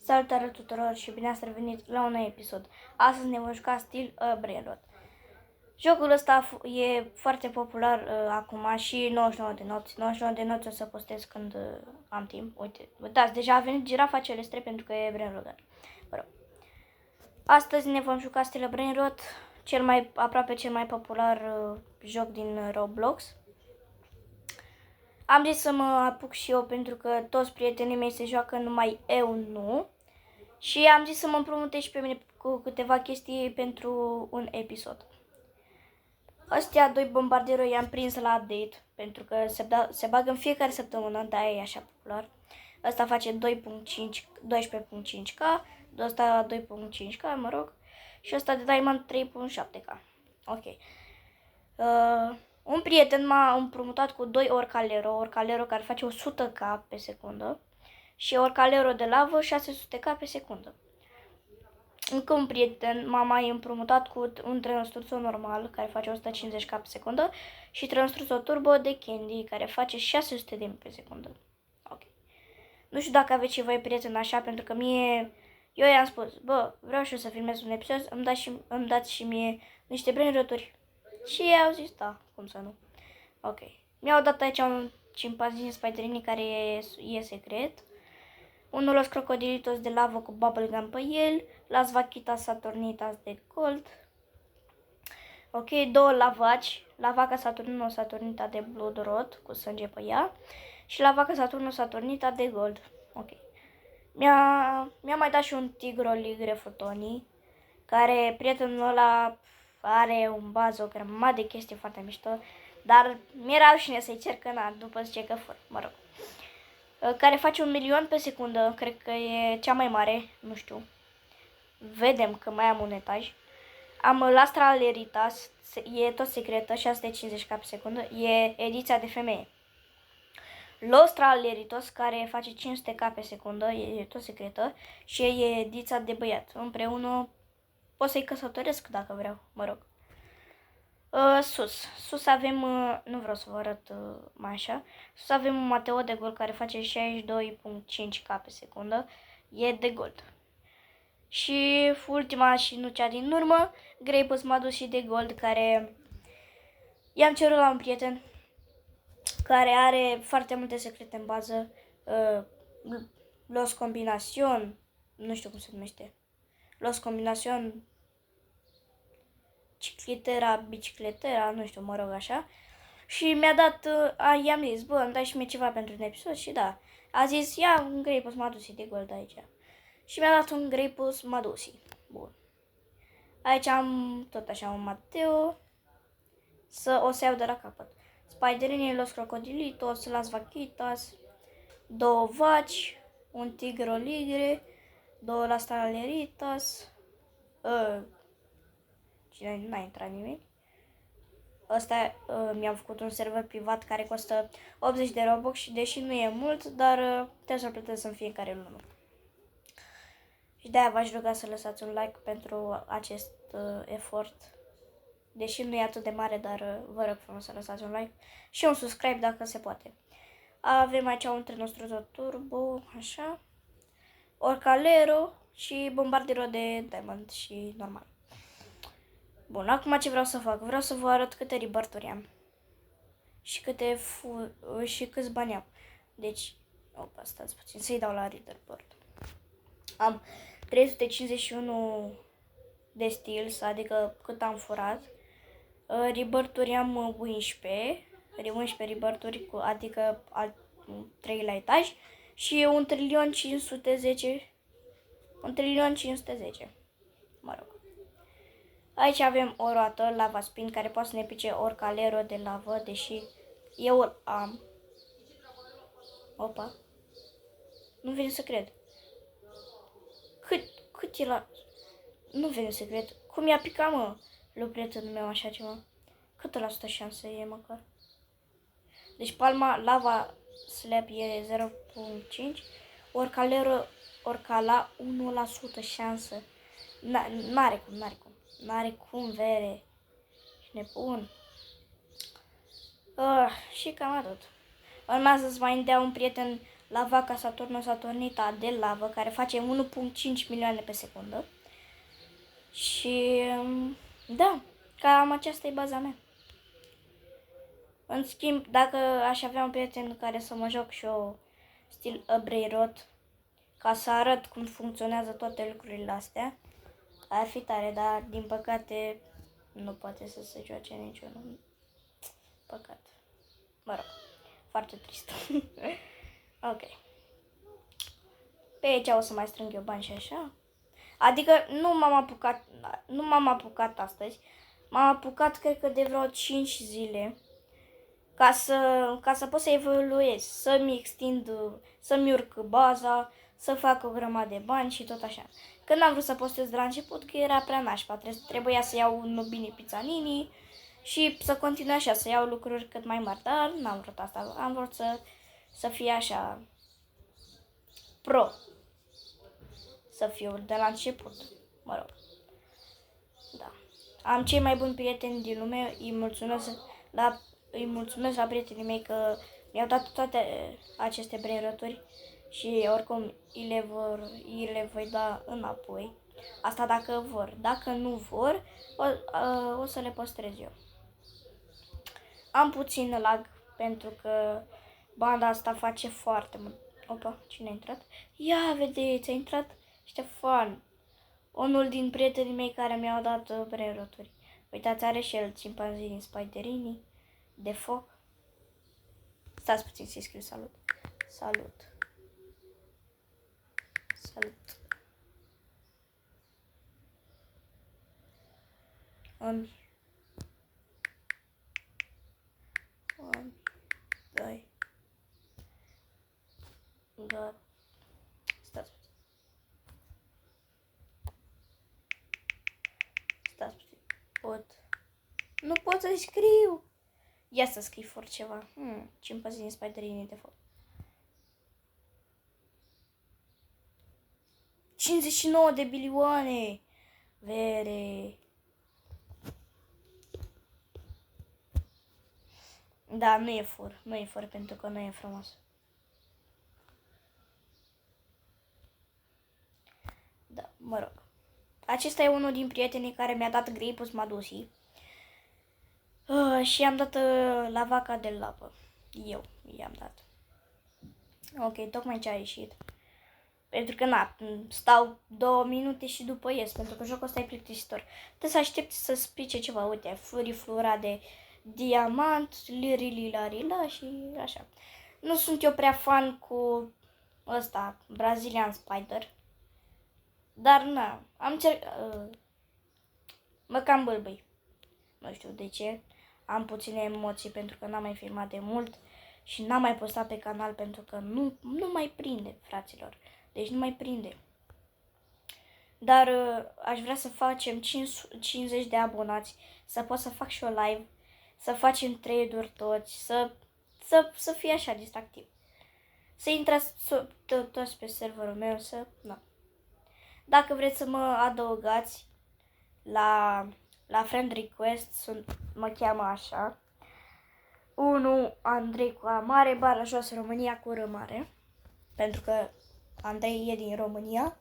Salutare tuturor și bine ați revenit la un nou episod. Astăzi ne vom juca stil Brainrot. Jocul ăsta e foarte popular acum și 99 de noți. 99 de noți o să postez când am timp. Uitați, deja a venit girafa celestre pentru că e Brainrot. Astăzi ne vom juca stil Brainrot, aproape cel mai popular joc din Roblox. Am zis să mă apuc și eu pentru că toți prietenii mei se joacă, numai eu nu. Și am zis să mă împrumute și pe mine cu câteva chestii pentru un episod. Astea doi bombardieroi i-am prins la update, pentru că se bagă în fiecare săptămână, da, e așa popular. Asta face 12.5k, ăsta 2.5k, mă rog, și ăsta de Diamond 3.7k. Ok. Un prieten m-a împrumutat cu 2 Orcalero care face 100k pe secundă și Orcalero de lavă 600k pe secundă. Încă un prieten m-a mai împrumutat cu un Trenostruțo normal care face 150k pe secundă și Trenostruțo Turbo de Candy care face 600 de pe secundă. Ok. Nu știu dacă aveți și voi prieteni așa, pentru că eu i-am spus, bă, vreau și eu să filmez un episod, îmi dați și mie niște brainroturi. Și ei au zis, da, cum să nu. Ok. Mi-au dat aici un cimpanzin spiderini care e secret. Unul Los Crocodilitos de lavă cu bubblegum pe el. Las Vaquitas Saturnitas de gold. Ok, 2 lavaci. La Vaca Saturno Saturnita de blood rod cu sânge pe ea. Și la Vaca Saturno Saturnita de gold. Ok. Mi-a mai dat și un Tigro Ligre Futoni, care prietenul ăla are un bază, o grămadă de chestii foarte mișto, dar mi-era rușine să-i cer că după zice că fără, mă rog. Care face 1 milion pe secundă, cred că e cea mai mare, nu știu. Vedem că mai am un etaj. Am Lastra Aleritas, e tot secretă, 650k pe secundă, e ediția de femeie. Lostra Aleritos, care face 500k pe secundă, e tot secretă și e ediția de băiat. Împreună pot să-i căsătoresc dacă vreau, mă rog. Sus avem, nu vreau să vă arăt mai așa, sus avem un Mateo de gold care face 62.5k pe secundă, e de gold. Și ultima și nu cea din urmă, Grapus Madusi de gold, care i-am cerut la un prieten care are foarte multe secrete în bază, Los Combinación, nu știu cum se numește, Los Combinación bicicletera, nu știu, mă rog așa. Și mi-a dat, i-am zis, bă, îmi dai și mie ceva pentru un episod și da. A zis, ia un Grapus Madusi de gold aici. Și mi-a dat un Grapus Madusi. Bun. Aici am tot așa un Mateo. O să iau de la capăt. Spiderini, Los Crocodilitos, Las Vaquitas, 2 vaci, un Tigro Ligre, 2 Las Taleritas. Cine n-a intrat nimeni. Ăsta mi-am făcut un server privat care costă 80 de Robux și deși nu e mult, dar trebuie să-l plătesc în fiecare lună. Și de-aia v-aș ruga să lăsați un like pentru acest efort. Deși nu e atât de mare, dar vă rog frumos să lăsați un like și un subscribe dacă se poate. Avem aici un Trenostruțo Turbo, așa, Orcalero și Bombardiro de Diamond și normal. Bun, acum ce vreau să fac? Vreau să vă arăt câte rebirth-uri am. Și câți bani am. Deci, opa, stați puțin, să-i dau la leaderboard. Am 351 de steals, adică cât am furat. Rebirth-uri am 11 rebirth-uri, adică 3 la etaj. Și 1.510.000.000. Mă rog. Aici avem o roată, Lava Spin, care poate să ne pice Orcalero de lavă, deși eu îl am. Opa. Nu vine să cred. Cât e la... Nu vine să cred. Cum i-a picat, mă, lui prietenul meu așa ceva? Cât la 100 șanse e măcar? Deci palma Lava Slap e 0.5. Orcala 1% șansă. N-are cum. N-are cum, vere. Și nebun. Și cam atât. Urmează să mai îmi dea un prieten la vaca Saturnita de lavă, care face 1,5 milioane pe secundă. Și da, cam aceasta e baza mea. În schimb, dacă aș avea un prieten care să mă joc și eu stil Brainrot, ca să arăt cum funcționează toate lucrurile astea, ar fi tare, dar din păcate nu poate să se joace niciunul. Păcat. Mă rog, foarte trist. Ok. Pe aici o să mai strâng eu bani și așa. Adică nu m-am apucat astăzi. M-am apucat cred că de vreo 5 zile ca să pot să evoluez, să-mi extind, să-mi urc baza, să fac o grămadă de bani și tot așa. Când am vrut să postez de la început, că era prea nașpa, trebuia să iau un Nobini Pizzanini și să continui așa, să iau lucruri cât mai mari, dar n-am vrut asta, am vrut să fie așa pro, să fiu de la început, mă rog. Da. Am cei mai buni prieteni din lume, îi mulțumesc la prietenii mei că mi-au dat toate aceste brainroturi și oricum îi le voi da înapoi. Asta dacă vor. Dacă nu vor, o să le păstrez eu. Am puțin lag pentru că banda asta face foarte mult. Opa, cine a intrat? Ia, vedeți, a intrat Ștefan. Unul din prietenii mei care mi-au dat brainroturi. Uitați, are și el cimpanzinii spiderini de foc. Stați puțin să-i scriu salut. Salut. Salut. 1, 2. Gata. Stați puțin. Stați puțin. Nu pot să scriu. Ia să scrii for ceva. Cimpanzini spiderini de foc. 59 de bilioane. Vere. Da, nu e for. Nu e for pentru că nu e frumos. Da, mă rog. Acesta e unul din prietenii care mi-a dat Grapus Madusi. Și i-am dat la vaca de lapă. Eu i-am dat. Ok, tocmai ce a ieșit. Pentru că, stau 2 minute și după ies, pentru că jocul ăsta e plictisitor. Trebuie să aștepți să spice ceva, uite, flora de diamant, lirililarila și așa. Nu sunt eu prea fan cu ăsta, Brazilian Spider. Dar, am mă cam bâlbâi. Nu știu de ce. Am puține emoții pentru că n-am mai filmat de mult și n-am mai postat pe canal pentru că nu mai prinde, fraților. Deci nu mai prinde. Dar aș vrea să facem 50 de abonați, să pot să fac și o live, să facem trade-uri toți, să fie așa distractiv. Să intrați toți pe serverul meu, Dacă vreți să mă adăugați la friend request, mă cheamă așa. 1 Andrei cu A mare, bară jos România cu R mare. Pentru că Andrei e din România.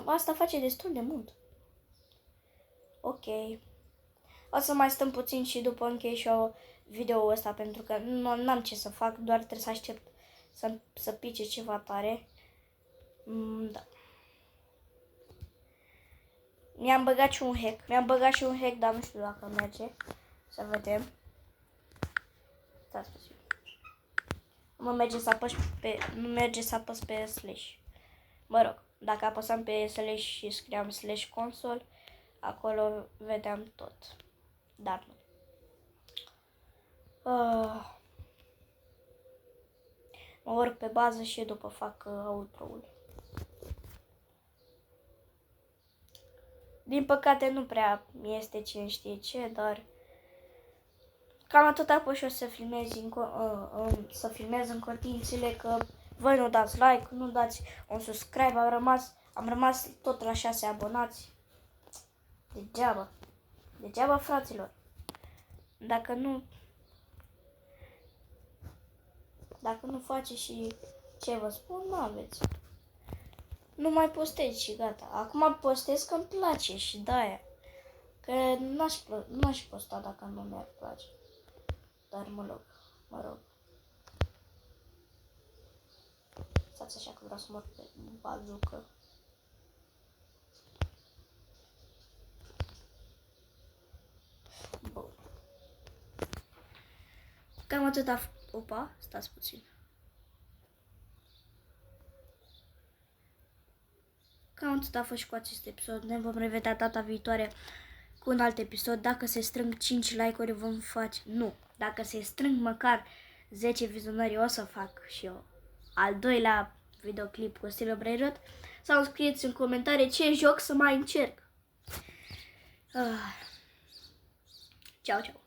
Asta face destul de mult. Ok. O să mai stăm puțin și după închei și eu video-ul ăsta pentru că n-am ce să fac, doar trebuie să aștept să pice ceva tare. Da. Mi-am băgat și un hack, dar nu știu dacă merge. Să vedem. Stați puțin. Nu merge să apăs pe slash. Mă rog, dacă apăsam pe slash și scriam /console, acolo vedeam tot. Dar nu. Mă urc pe bază și după fac outro-ul. Din păcate nu prea este cine știe ce, dar cam atât a fost și eu să filmez în condițiile că voi nu dați like, nu dați un subscribe, am rămas tot la 6 abonați. Degeaba, fraților. Dacă nu... Dacă nu face și ce vă spun, nu aveți. Nu mai postez și gata. Acum postez că îmi place și de-aia. Că n-aș posta dacă nu mi-ar place. Dar mă rog. Stați așa că vreau să mor pe bazucă. Bun. Cam atâta. Opa, stați puțin. Cam atât a fost și cu acest episod. Ne vom revedea data viitoare cu un alt episod. Dacă se strâng 5 like-uri vom face... Nu. Dacă se strâng măcar 10 vizionări o să fac și eu al doilea videoclip cu Silver Brainrot. Sau scrieți în comentarii ce joc să mai încerc. Ceau, ceau.